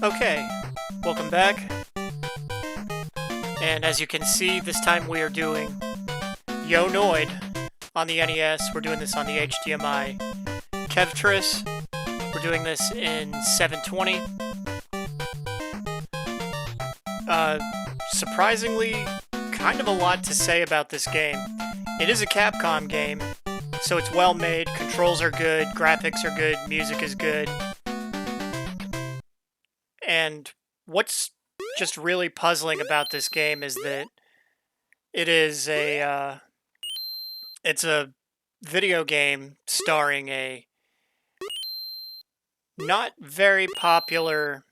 Okay, welcome back. And as you can see, this time we are doing Yo Noid on the NES. We're doing this on the HDMI. Kevtris, we're doing this in 720. Surprisingly, kind of a lot to say about this game. It is a Capcom game, so it's well made, controls are good, graphics are good, music is good. And what's just really puzzling about this game is that it is it's a video game starring a not very popular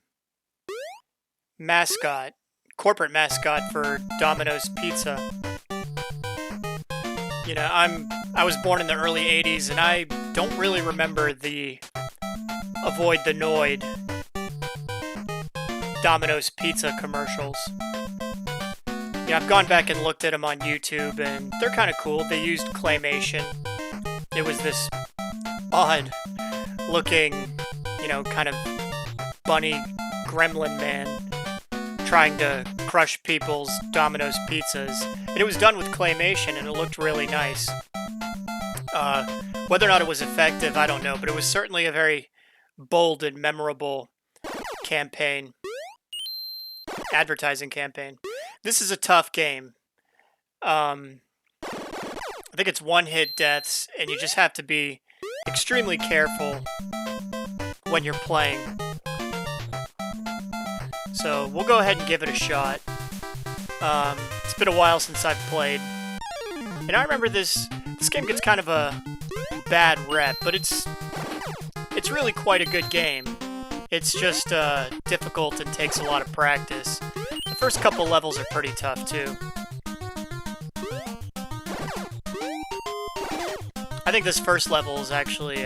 mascot, corporate mascot for Domino's Pizza. You know, I was born in the early 80s and I don't really remember the Avoid the Noid Domino's Pizza commercials. Yeah, I've gone back and looked at them on YouTube, and they're kind of cool. They used claymation. It was this odd-looking, you know, kind of bunny gremlin man trying to crush people's Domino's pizzas. And it was done with claymation, and it looked really nice. Whether or not it was effective, I don't know, but it was certainly a very bold and memorable campaign. Advertising campaign. This is a tough game. I think it's one-hit deaths, and you just have to be extremely careful when you're playing. So we'll go ahead and give it a shot. It's been a while since I've played, and I remember this game gets kind of a bad rep, but it's really quite a good game. It's just difficult and takes a lot of practice. The first couple levels are pretty tough, too. I think this first level is actually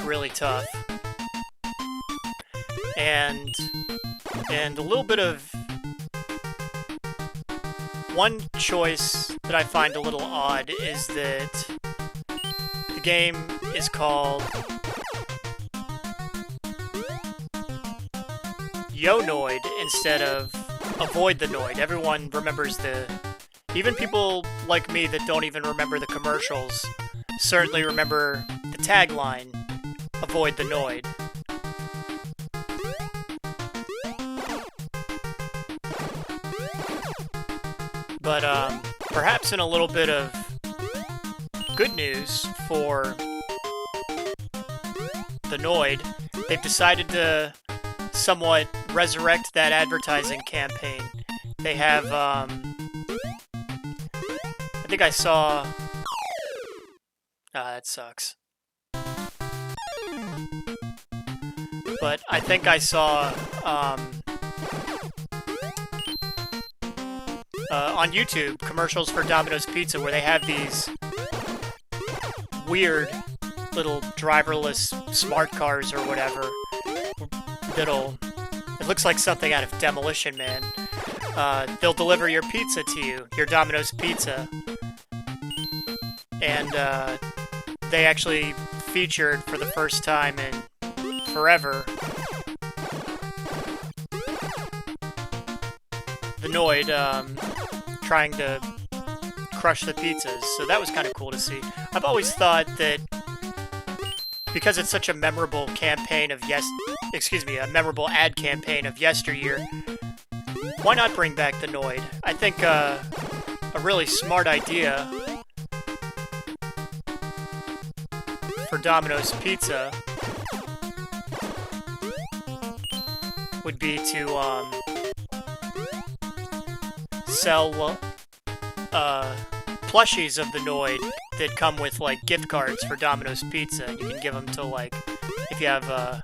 really tough. And a little bit of... One choice that I find a little odd is that the game is called Yo Noid instead of Avoid the Noid. Everyone remembers even people like me that don't even remember the commercials certainly remember the tagline, Avoid the Noid. But perhaps in a little bit of good news for the Noid, they've decided to somewhat resurrect that advertising campaign. They have, I think I saw... that sucks. But I think I saw, on YouTube, commercials for Domino's Pizza where they have these weird little driverless smart cars or whatever. It looks like something out of Demolition Man. They'll deliver your pizza to you, your Domino's Pizza. And they actually featured for the first time in forever the Noid trying to crush the pizzas. So that was kind of cool to see. I've always thought that because it's such a memorable campaign of a memorable ad campaign of yesteryear, why not bring back the Noid? I think a really smart idea for Domino's Pizza would be to sell plushies of the Noid that come with, like, gift cards for Domino's Pizza. You can give them to, like, if you have,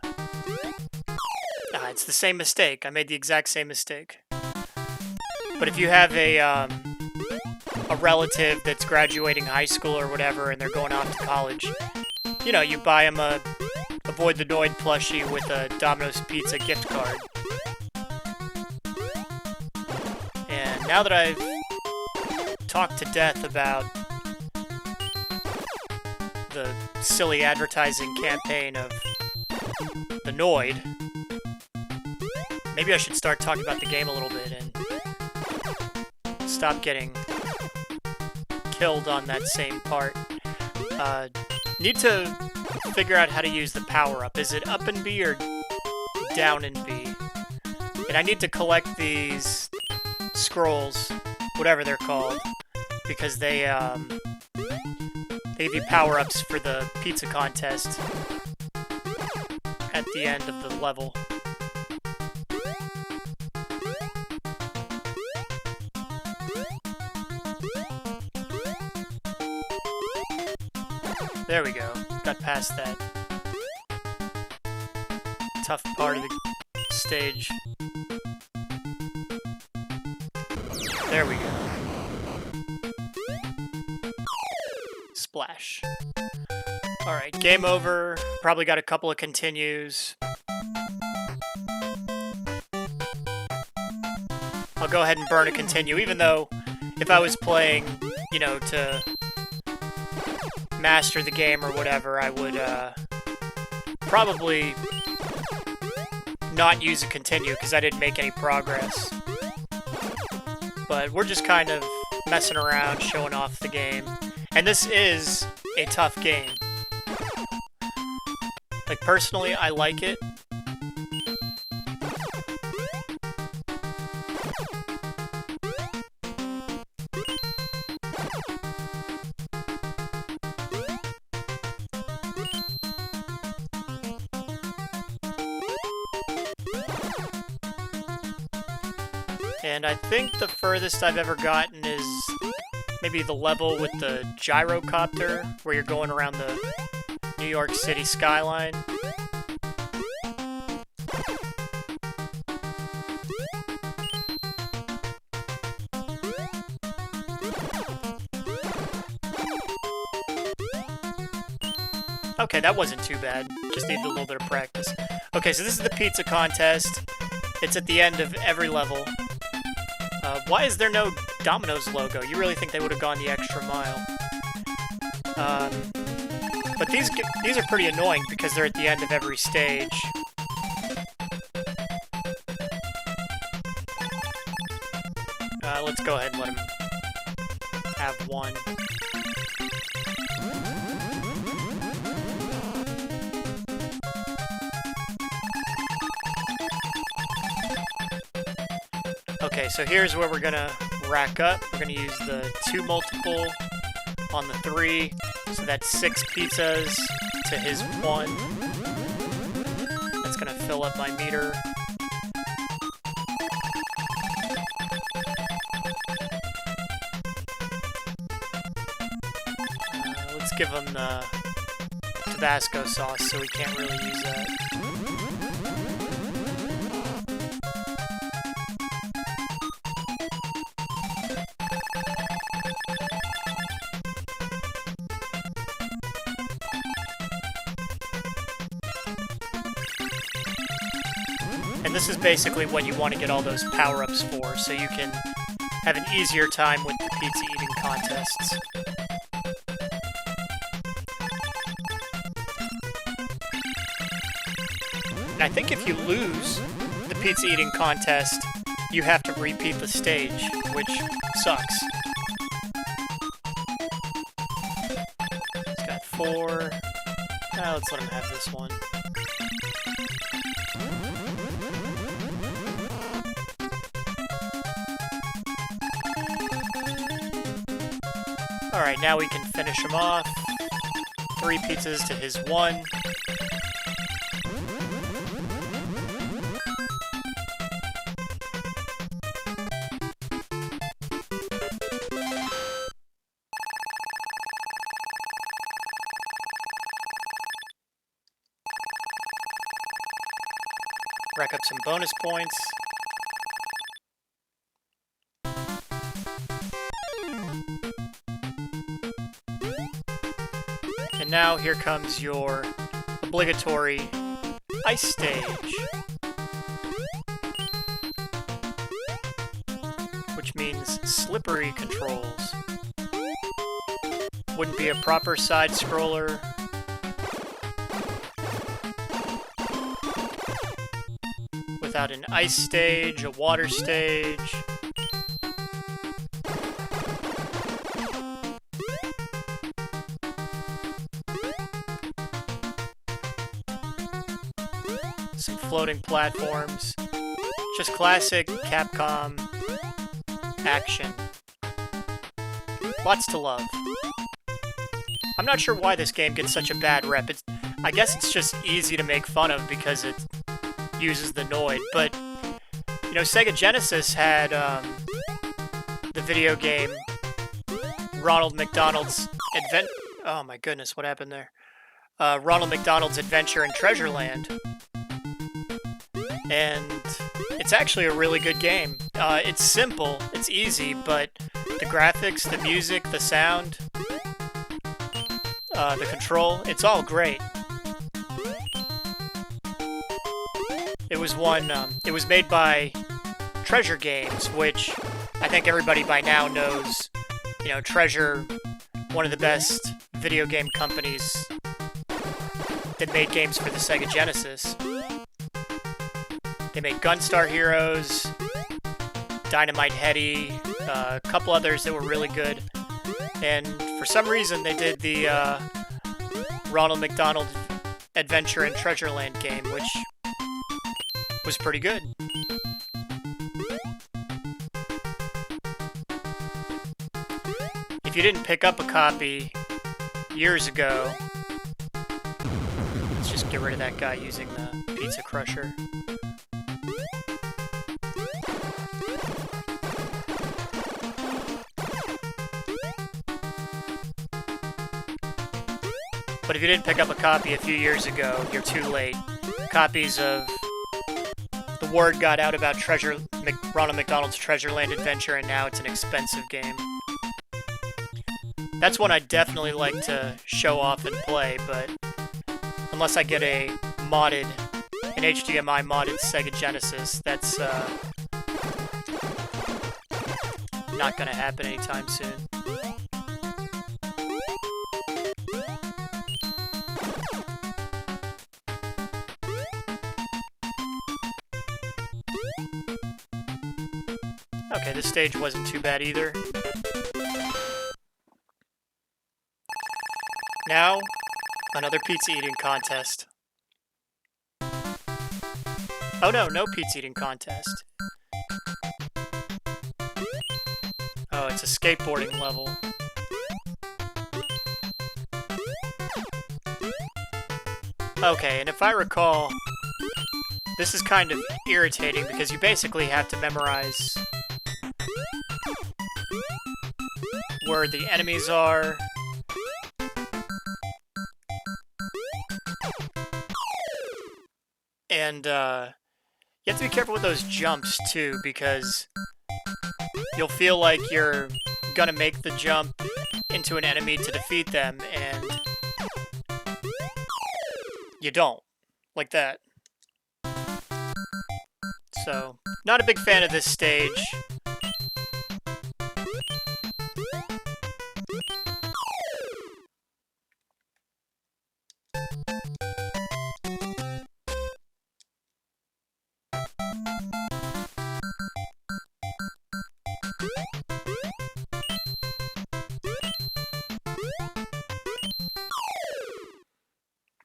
it's the same mistake. I made the exact same mistake. But if you have a relative that's graduating high school or whatever, and they're going off to college, you know, you buy them a Avoid the Noid plushie with a Domino's Pizza gift card. And now that I've talked to death about the silly advertising campaign of the Noid, Maybe I should start talking about the game a little bit and stop getting killed on that same part. Need to figure out how to use the power-up. Is it up in B or down in B? And I need to collect these scrolls, whatever they're called, because they give you power-ups for the pizza contest at the end of the level. There we go. Got past that tough part of the stage. There we go. Splash. Alright, game over. Probably got a couple of continues. I'll go ahead and burn a continue, even though if I was playing, you know, to master the game or whatever, I would probably not use a continue because I didn't make any progress. But we're just kind of messing around, showing off the game. And this is a tough game. Like, personally, I like it. And I think the furthest I've ever gotten is maybe the level with the gyrocopter, where you're going around the New York City skyline. Okay, that wasn't too bad. Just needed a little bit of practice. Okay, so this is the pizza contest. It's at the end of every level. Why is there no Domino's logo? You really think they would have gone the extra mile. But these are pretty annoying because they're at the end of every stage. Let's go ahead and let him have one. Okay, so here's where we're gonna rack up. We're gonna use the 2 multiple on the 3, so that's 6 pizzas to his 1. That's gonna fill up my meter. Let's give him the Tabasco sauce, so we can't really use that. And this is basically what you want to get all those power-ups for, so you can have an easier time with the pizza eating contests. And I think if you lose the pizza eating contest, you have to repeat the stage, which sucks. He's got 4. Let's let him have this one. Alright, now we can finish him off. 3 pizzas to his 1. Rack up some bonus points. And now here comes your obligatory ice stage, which means slippery controls. Wouldn't be a proper side-scroller. With without an ice stage, a water stage. Some floating platforms. Just classic Capcom action. Lots to love. I'm not sure why this game gets such a bad rep. I guess it's just easy to make fun of because it uses the Noid, but, you know, Sega Genesis had the video game Ronald McDonald's Oh my goodness, what happened there? Ronald McDonald's Adventure in Treasureland. And it's actually a really good game. It's simple, it's easy, but the graphics, the music, the sound, the control, it's all great. It was made by Treasure Games, which I think everybody by now knows. You know, Treasure, one of the best video game companies that made games for the Sega Genesis. They made Gunstar Heroes, Dynamite Headdy, a couple others that were really good. And for some reason, they did the Ronald McDonald Adventure in Treasureland game, which was pretty good. If you didn't pick up a copy years ago, let's just get rid of that guy using the pizza crusher. But if you didn't pick up a copy a few years ago, you're too late. Copies of... The word got out about Ronald McDonald's Treasureland Adventure, and now it's an expensive game. That's one I'd definitely like to show off and play, but unless I get an HDMI modded Sega Genesis, that's not gonna happen anytime soon. Okay, this stage wasn't too bad either. Now, another pizza eating contest. Oh no, no pizza eating contest. Oh, it's a skateboarding level. Okay, and if I recall, this is kind of irritating because you basically have to memorize where the enemies are. And, you have to be careful with those jumps, too, because you'll feel like you're gonna make the jump into an enemy to defeat them, and you don't. Like that. So, not a big fan of this stage.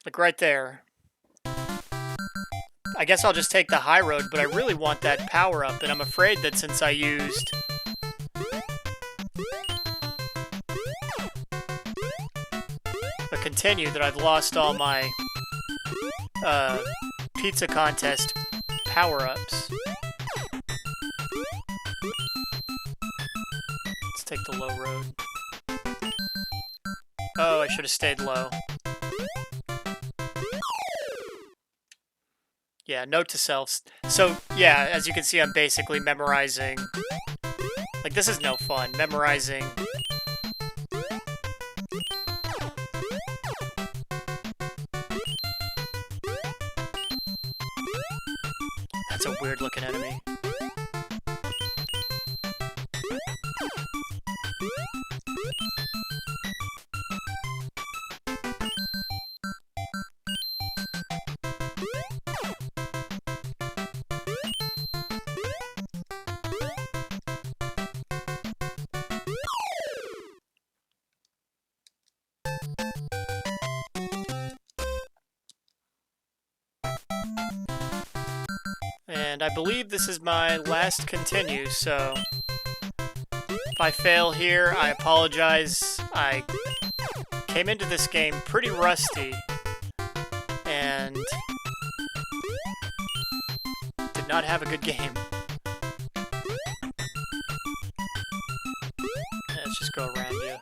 Like right there. I guess I'll just take the high road, but I really want that power up, and I'm afraid that since I used a continue, that I've lost all my pizza contest power-ups. Let's take the low road. Oh, I should have stayed low. Yeah, note to self. So, yeah, as you can see, I'm basically memorizing... Like, this is no fun. Memorizing... That's a weird-looking enemy. And I believe this is my last continue, so if I fail here, I apologize. I came into this game pretty rusty and did not have a good game. Let's just go around you.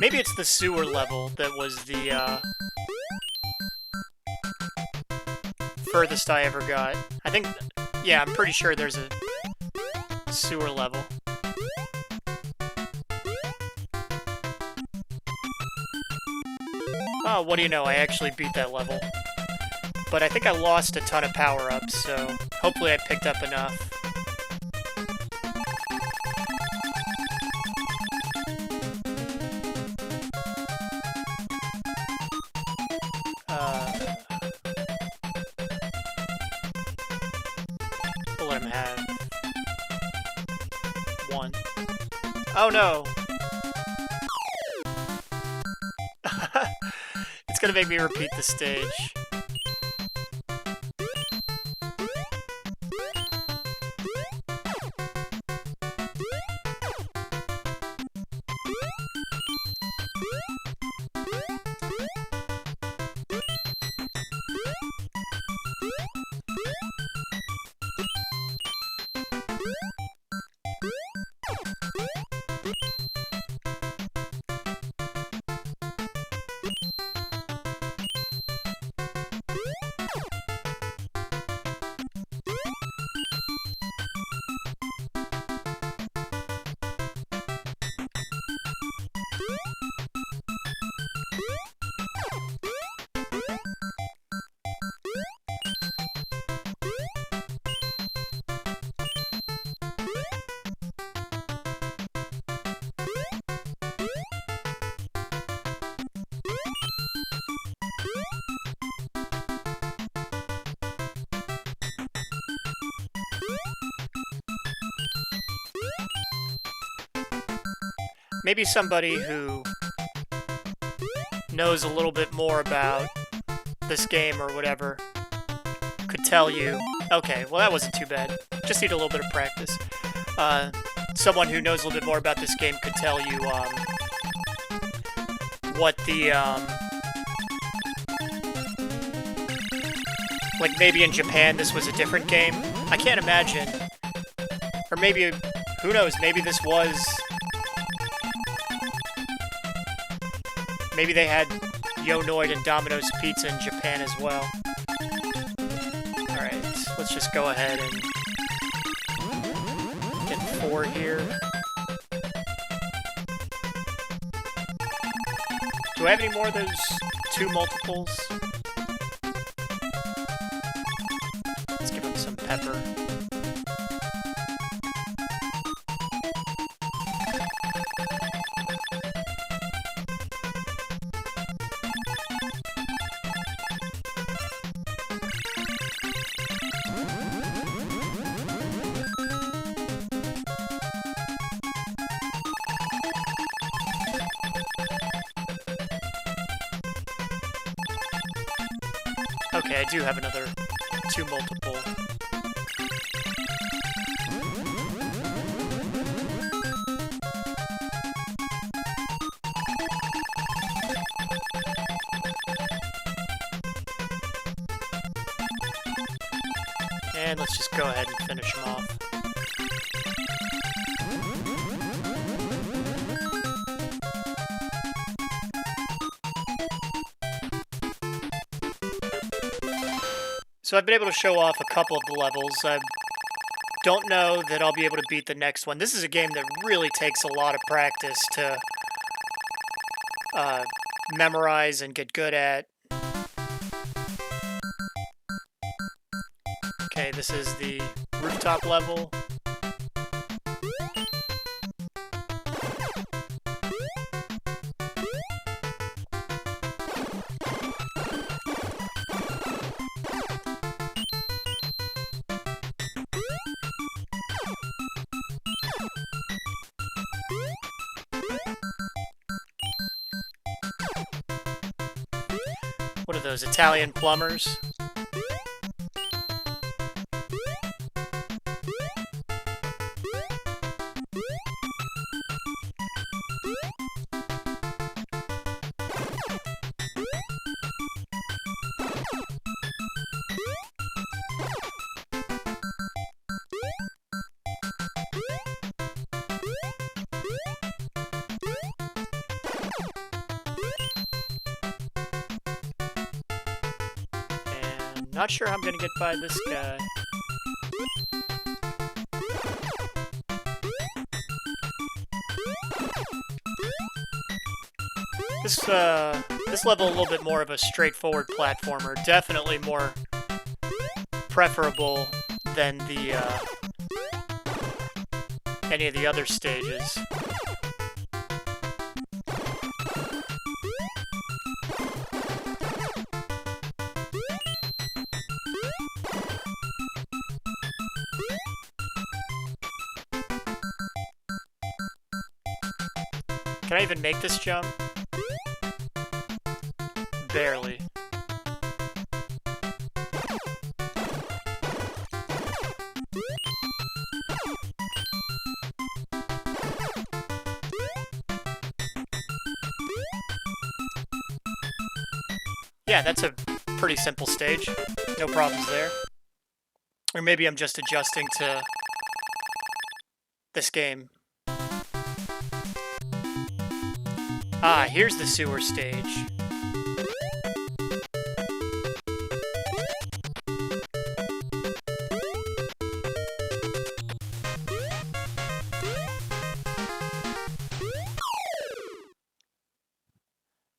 Maybe it's the sewer level that was the furthest I ever got. I think, yeah, I'm pretty sure there's a sewer level. Oh, what do you know, I actually beat that level. But I think I lost a ton of power-ups, so hopefully I picked up enough. We'll let him have one. Oh no! It's gonna make me repeat the stage. Maybe somebody who knows a little bit more about this game or whatever could tell you, okay, well that wasn't too bad, just need a little bit of practice. Someone who knows a little bit more about this game could tell you what the, like maybe in Japan this was a different game. I can't imagine. Or maybe, who knows, maybe this was... Maybe they had Yo Noid and Domino's Pizza in Japan as well. Alright, let's just go ahead and get 4 here. Do I have any more of those 2 multiples? Let's give them some pepper. Okay, I do have another 2 multiple. And let's just go ahead and finish them off. So I've been able to show off a couple of the levels. I don't know that I'll be able to beat the next one. This is a game that really takes a lot of practice to memorize and get good at. Okay, this is the rooftop level. What are those, Italian plumbers? Not sure how I'm gonna get by this guy. This level a little bit more of a straightforward platformer. Definitely more preferable than the any of the other stages. Can I even make this jump? Barely. Yeah, that's a pretty simple stage. No problems there. Or maybe I'm just adjusting to this game. Ah, here's the sewer stage.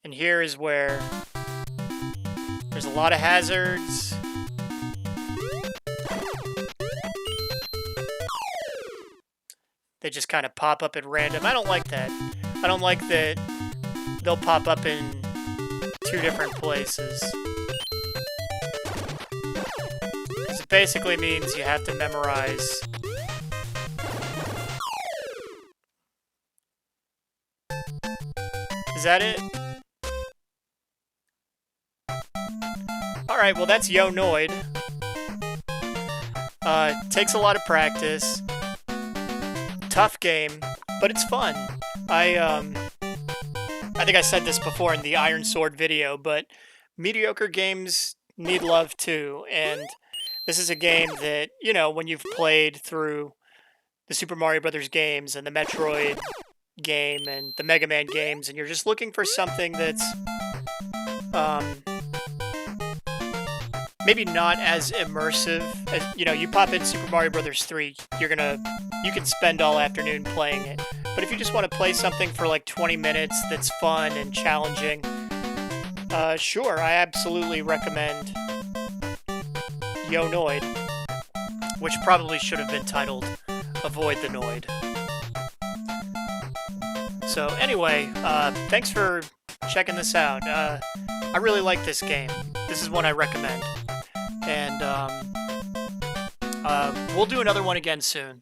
And here is where there's a lot of hazards. They just kind of pop up at random. I don't like that. I don't like that they'll pop up in two different places. It basically means you have to memorize. Is that it? Alright, well that's Yo Noid. Takes a lot of practice. Tough game, but it's fun. I think I said this before in the Iron Sword video, but mediocre games need love too, and this is a game that, you know, when you've played through the Super Mario Brothers games and the Metroid game and the Mega Man games, and you're just looking for something that's maybe not as immersive as, you know, you pop in Super Mario Brothers 3, you can spend all afternoon playing it. But if you just want to play something for like 20 minutes that's fun and challenging, sure, I absolutely recommend Yo Noid, which probably should have been titled Avoid the Noid. So anyway, thanks for checking this out. I really like this game. This is one I recommend. And we'll do another one again soon.